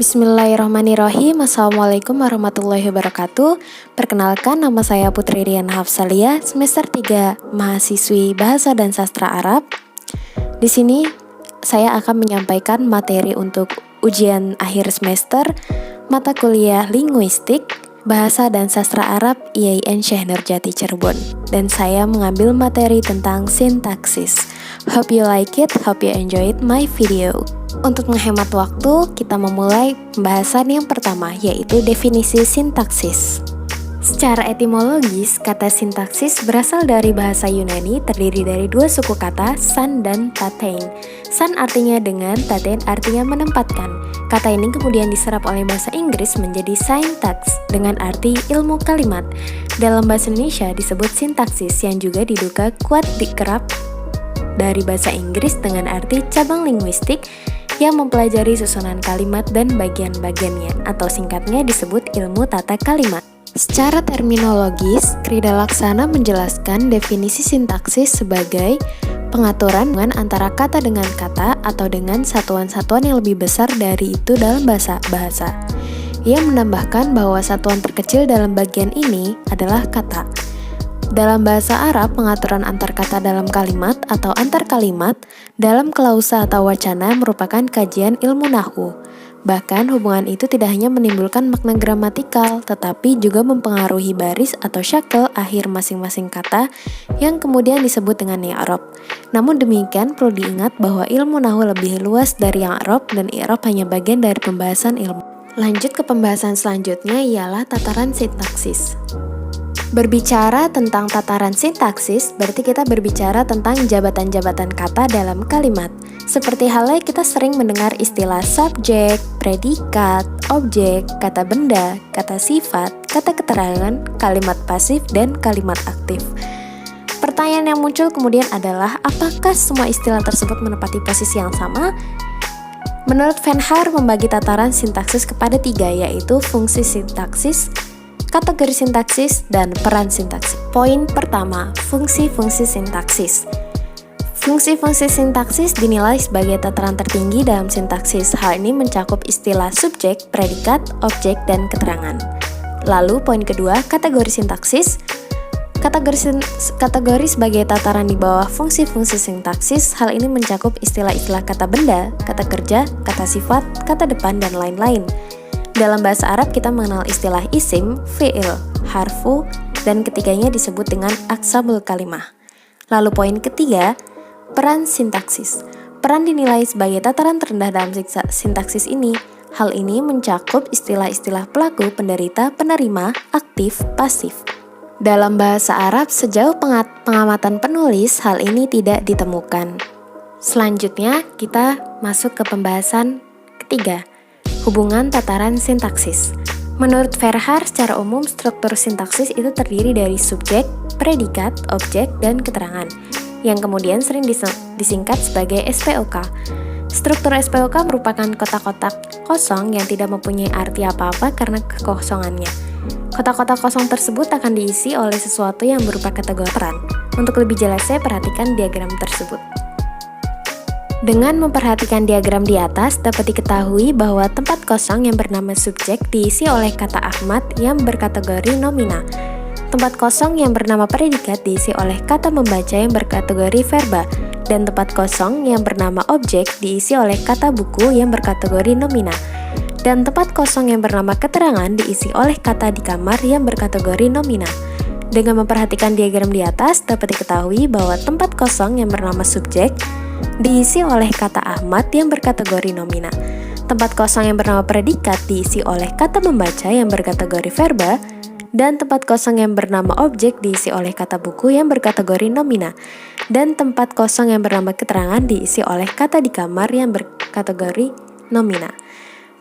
Bismillahirrahmanirrahim. Assalamualaikum warahmatullahi wabarakatuh. Perkenalkan, nama saya Putri Rian Hafsalia, semester 3, mahasiswi Bahasa dan Sastra Arab. Di sini saya akan menyampaikan materi untuk ujian akhir semester mata kuliah Linguistik Bahasa dan Sastra Arab IAIN Syekh Nurjati Cirebon. Dan saya mengambil materi tentang sintaksis. Hope you like it, hope you enjoyed my video. Untuk menghemat waktu, kita memulai pembahasan yang pertama, yaitu definisi sintaksis. Secara etimologis, kata sintaksis berasal dari bahasa Yunani, terdiri dari dua suku kata, san dan tatein. San artinya dengan, tatein artinya menempatkan. Kata ini kemudian diserap oleh bahasa Inggris menjadi syntax, dengan arti ilmu kalimat. Dalam bahasa Indonesia disebut sintaksis, yang juga diduga kuat dikerap dari bahasa Inggris dengan arti cabang linguistik yang mempelajari susunan kalimat dan bagian-bagiannya, atau singkatnya disebut ilmu tata kalimat. Secara terminologis, Krida Laksana menjelaskan definisi sintaksis sebagai pengaturan antara kata dengan kata atau dengan satuan-satuan yang lebih besar dari itu dalam bahasa. Ia menambahkan bahwa satuan terkecil dalam bagian ini adalah kata. Dalam bahasa Arab, pengaturan antar kata dalam kalimat atau antar kalimat dalam klausa atau wacana merupakan kajian ilmu nahwu. Bahkan, hubungan itu tidak hanya menimbulkan makna gramatikal, tetapi juga mempengaruhi baris atau syakel akhir masing-masing kata yang kemudian disebut dengan i'rab. Namun demikian, perlu diingat bahwa ilmu nahwu lebih luas dari i'rab, dan i'rab hanya bagian dari pembahasan ilmu. Lanjut ke pembahasan selanjutnya, ialah tataran sintaksis. Berbicara tentang tataran sintaksis, berarti kita berbicara tentang jabatan-jabatan kata dalam kalimat. Seperti halnya kita sering mendengar istilah subjek, predikat, objek, kata benda, kata sifat, kata keterangan, kalimat pasif, dan kalimat aktif. Pertanyaan yang muncul kemudian adalah, apakah semua istilah tersebut menempati posisi yang sama? Menurut Venhar membagi tataran sintaksis kepada 3, yaitu fungsi sintaksis, kategori sintaksis, dan peran sintaksis. Poin pertama, fungsi-fungsi sintaksis. Fungsi-fungsi sintaksis dinilai sebagai tataran tertinggi dalam sintaksis. Hal ini mencakup istilah subjek, predikat, objek, dan keterangan. Lalu poin kedua, kategori sintaksis. Kategori sebagai tataran di bawah fungsi-fungsi sintaksis. Hal ini mencakup istilah-istilah kata benda, kata kerja, kata sifat, kata depan, dan lain-lain. Dalam bahasa Arab kita mengenal istilah isim, fi'il, harfu, dan ketiganya disebut dengan aqsamul kalimah. Lalu poin ketiga, peran sintaksis. Peran dinilai sebagai tataran terendah dalam sintaksis ini. Hal ini mencakup istilah-istilah pelaku, penderita, penerima, aktif, pasif. Dalam bahasa Arab, sejauh pengamatan penulis, hal ini tidak ditemukan. Selanjutnya, kita masuk ke pembahasan ketiga, hubungan tataran sintaksis. Menurut Venhar, secara umum struktur sintaksis itu terdiri dari subjek, predikat, objek, dan keterangan, yang kemudian sering disingkat sebagai SPOK. Struktur SPOK merupakan kotak-kotak kosong yang tidak mempunyai arti apa-apa karena kekosongannya. Kotak-kotak kosong tersebut akan diisi oleh sesuatu yang berupa kategori peran. Untuk lebih jelasnya, perhatikan diagram tersebut. Dengan memperhatikan diagram di atas, dapat diketahui bahwa tempat kosong yang bernama subjek diisi oleh kata Ahmad yang berkategori nomina. Tempat kosong yang bernama predikat diisi oleh kata membaca yang berkategori verba. Dan tempat kosong yang bernama objek diisi oleh kata buku yang berkategori nomina. Dan tempat kosong yang bernama keterangan diisi oleh kata di kamar yang berkategori nomina. Dengan memperhatikan diagram di atas, dapat diketahui bahwa tempat kosong yang bernama subjek diisi oleh kata Ahmad yang berkategori nomina. Tempat kosong yang bernama predikat diisi oleh kata membaca yang berkategori verba, dan tempat kosong yang bernama objek diisi oleh kata buku yang berkategori nomina, dan tempat kosong yang bernama keterangan diisi oleh kata di kamar yang berkategori nomina.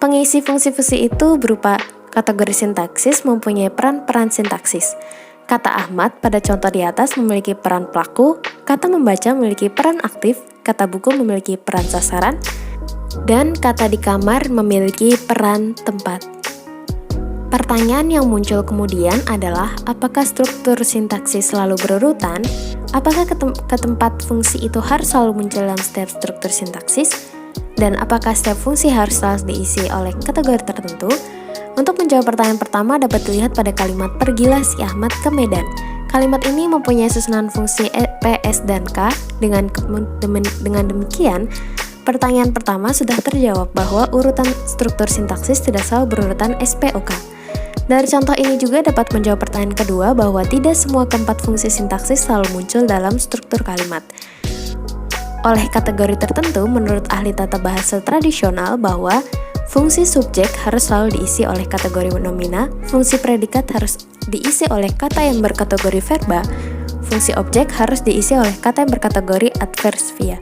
Pengisi fungsi-fungsi itu berupa kategori sintaksis mempunyai peran-peran sintaksis. Kata Ahmad pada contoh di atas memiliki peran pelaku, kata membaca memiliki peran aktif, kata buku memiliki peran sasaran, dan kata di kamar memiliki peran tempat. Pertanyaan yang muncul kemudian adalah, apakah struktur sintaksis selalu berurutan? Apakah ke tempat fungsi itu harus selalu muncul dalam setiap struktur sintaksis? Dan apakah setiap fungsi harus selalu diisi oleh kategori tertentu? Untuk menjawab pertanyaan pertama dapat dilihat pada kalimat "Pergilah si Ahmad ke Medan". Kalimat ini mempunyai susunan fungsi P, S, dan K. Dengan demikian, pertanyaan pertama sudah terjawab bahwa urutan struktur sintaksis tidak selalu berurutan SPOK. Dari contoh ini juga dapat menjawab pertanyaan kedua bahwa tidak semua keempat fungsi sintaksis selalu muncul dalam struktur kalimat. Oleh kategori tertentu, menurut ahli tata bahasa tradisional bahwa fungsi subjek harus selalu diisi oleh kategori nomina, fungsi predikat harus diisi oleh kata yang berkategori verba, fungsi objek harus diisi oleh kata yang berkategori adversvia.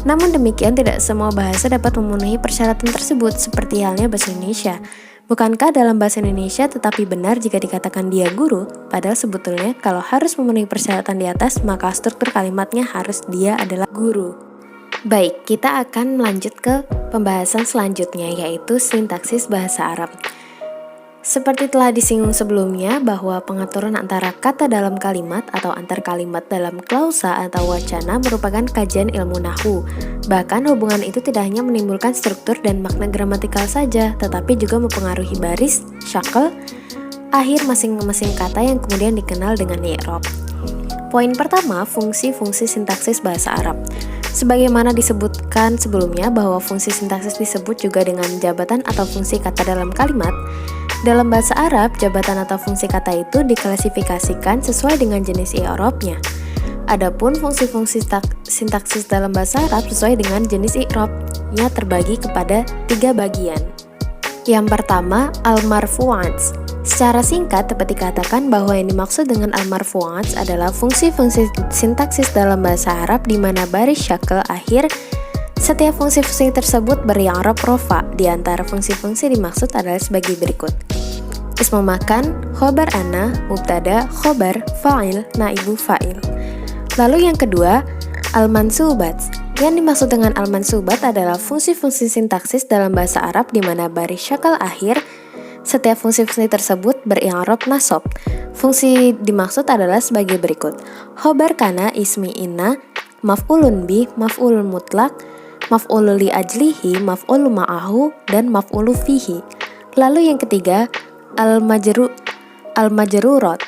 Namun demikian, tidak semua bahasa dapat memenuhi persyaratan tersebut, seperti halnya bahasa Indonesia. Bukankah dalam bahasa Indonesia tetapi benar jika dikatakan dia guru, padahal sebetulnya kalau harus memenuhi persyaratan di atas, maka struktur kalimatnya harus dia adalah guru. Baik, kita akan melanjut ke pembahasan selanjutnya, yaitu sintaksis bahasa Arab. Seperti telah disinggung sebelumnya bahwa pengaturan antara kata dalam kalimat atau antar kalimat dalam klausa atau wacana merupakan kajian ilmu nahwu. Bahkan hubungan itu tidak hanya menimbulkan struktur dan makna gramatikal saja, tetapi juga mempengaruhi baris, syakl, akhir masing-masing kata yang kemudian dikenal dengan i'rab. Poin pertama, fungsi-fungsi sintaksis bahasa Arab. Sebagaimana disebutkan sebelumnya bahwa fungsi sintaksis disebut juga dengan jabatan atau fungsi kata dalam kalimat. Dalam bahasa Arab, jabatan atau fungsi kata itu diklasifikasikan sesuai dengan jenis i'rabnya. Adapun fungsi-fungsi sintaksis dalam bahasa Arab sesuai dengan jenis i'rabnya terbagi kepada 3 bagian. Yang pertama, al-marfu'at. Secara singkat dapat dikatakan bahwa yang dimaksud dengan al-marfu'at adalah fungsi-fungsi sintaksis dalam bahasa Arab di mana baris syakl akhir setiap fungsi-fungsi tersebut beri'rab rofa. Di antara fungsi-fungsi dimaksud adalah sebagai berikut. Ismu makan, khobar ana, mubtada, khobar, fa'il, naibu fa'il. Lalu yang kedua, al-mansubat. Yang dimaksud dengan al-mansubat adalah fungsi-fungsi sintaksis dalam bahasa Arab di mana baris syakl akhir setiap fungsi-fungsi tersebut beri'rab nasab. Fungsi dimaksud adalah sebagai berikut. Khobar kana ismi inna, maf'ulun bih, maf'ulun mutlak, maf'ulu li ajlihi, maf'ulu ma'ahu, dan maf'ulu fihi. Lalu yang ketiga, al-majrurat.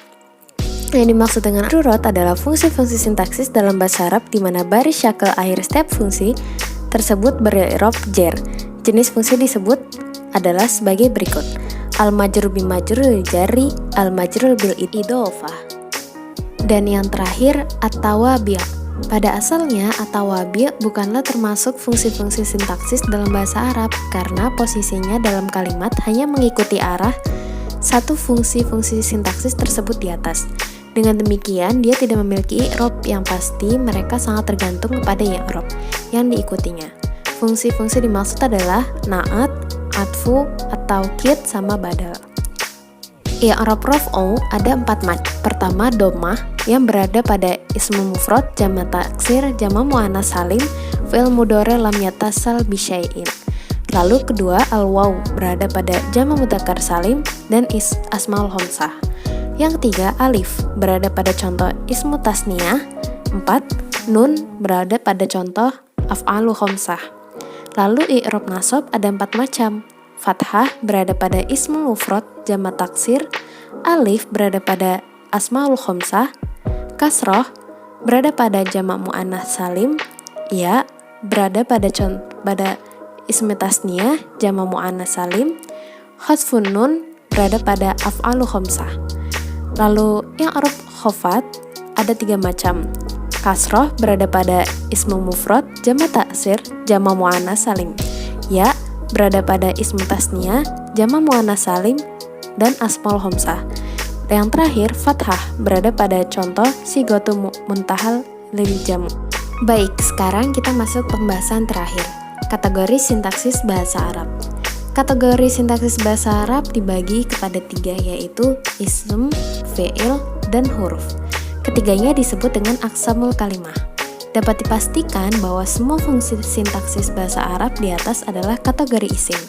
Yang dimaksud dengan majrurat adalah fungsi-fungsi sintaksis dalam bahasa Arab di mana baris syakl akhir setiap fungsi tersebut beri'rab jar. Jenis fungsi disebut adalah sebagai berikut. Al-majrur bil majrur jari, al-majrur bil idhofah. Dan yang terakhir, at-tawabi'. Pada asalnya, at-tawabi' bukanlah termasuk fungsi-fungsi sintaksis dalam bahasa Arab karena posisinya dalam kalimat hanya mengikuti arah satu fungsi-fungsi sintaksis tersebut di atas. Dengan demikian, dia tidak memiliki i'rab yang pasti, mereka sangat tergantung kepada i'rab yang diikutinya. Fungsi-fungsi dimaksud adalah na'at, atfu, at-taukid, sama badal. I'rab raf'u ada 4 macam. Pertama, dhammah yang berada pada ismu mufrad, jamak taksir, jamak muannas salim, fi'il mudhari lam yatasal bi syai'in. Lalu kedua, al-waw berada pada jamak mudzakkar salim dan asmaul khamsah. Yang ketiga, alif berada pada contoh ismu tasniyah. 4, nun berada pada contoh af'alu khamsah. Lalu i'rab nasab ada 4 macam. Fathah berada pada ismu mufrad, jamak taksir, alif berada pada asmaul khamsah, kasroh berada pada jamak muannas salim, ya berada pada ismu tasniyah, jamak muannas salim, khasfun nun berada pada af'alu khamsah. Lalu yang i'rab khafat ada 3 macam. Kasroh berada pada ismu mufrad, jamak taksir, jamak muannas salim. Ya berada pada ismu tasniyah, jamak muannas salim, dan asmaul khamsah. Yang terakhir, fathah berada pada contoh sigatu muntahal lil jamu. Baik, sekarang kita masuk pembahasan terakhir. Kategori sintaksis bahasa Arab. Kategori sintaksis bahasa Arab dibagi kepada 3, yaitu ism, fi'il, dan huruf. Ketiganya disebut dengan aqsamul kalimah. Dapat dipastikan bahwa semua fungsi sintaksis bahasa Arab di atas adalah kategori isim.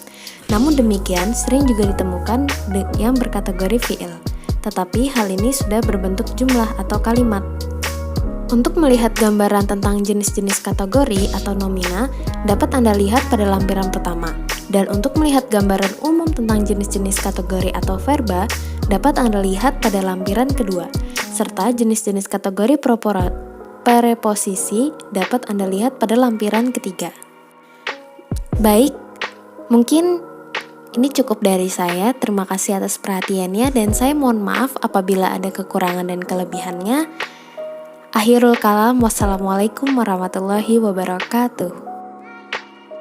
Namun demikian, sering juga ditemukan yang berkategori fi'il. Tetapi hal ini sudah berbentuk jumlah atau kalimat. Untuk melihat gambaran tentang jenis-jenis kategori atau nomina, dapat Anda lihat pada lampiran pertama. Dan untuk melihat gambaran umum tentang jenis-jenis kategori atau verba, dapat Anda lihat pada lampiran kedua. Serta jenis-jenis kategori preposisi dapat Anda lihat pada lampiran ketiga. Baik, mungkin ini cukup dari saya. Terima kasih atas perhatiannya dan saya mohon maaf apabila ada kekurangan dan kelebihannya. Akhirul kalam, wassalamualaikum warahmatullahi wabarakatuh.